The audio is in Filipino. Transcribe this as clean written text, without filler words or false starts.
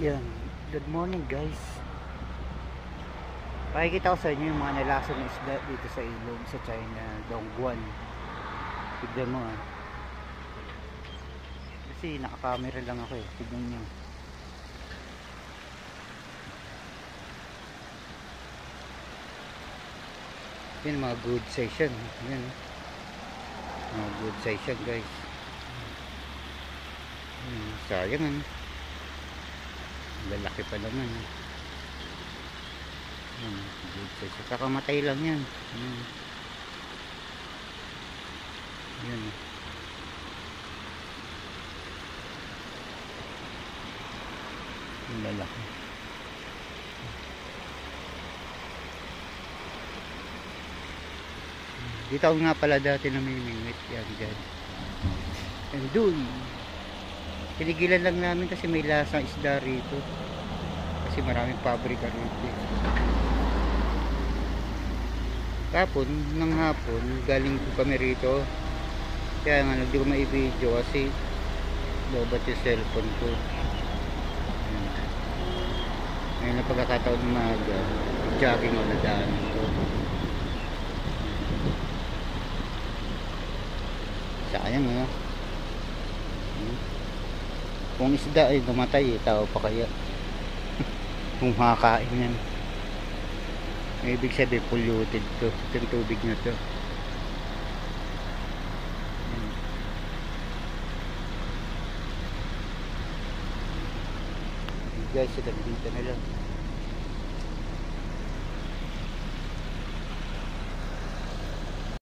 Yan. Good morning guys. Pakikita ko sa inyo yung mga nalason ng isda dito sa ilog sa China, Dongguan. Tignan mo ah. Kasi nakakamera lang ako eh. Tignan nyo. Yan mga good size yan. Yan. Mga good size yan guys. Sayang ano. Lalaki pa naman. Good size. Kakamatay lang yan. Yan. Lalaki. Dito ako nga pala dati namimingwit. Yan dyan. And dun. Pinigilan lang namin kasi may lasang isda rito. Kasi maraming pabrika rito. Tapon, ng hapon, galing ko kami rito. Kaya nga, hindi ko ma-video kasi lobat yung cellphone ko. Ngayon na pagkakataon ng maga, jogging o nadaan ko. Sayang nga. Kung isda ay namatay, tao pa kaya. Kung makakain yan. Ibig sabihin polluted to. Itong tubig na to. Guys, dito na lang.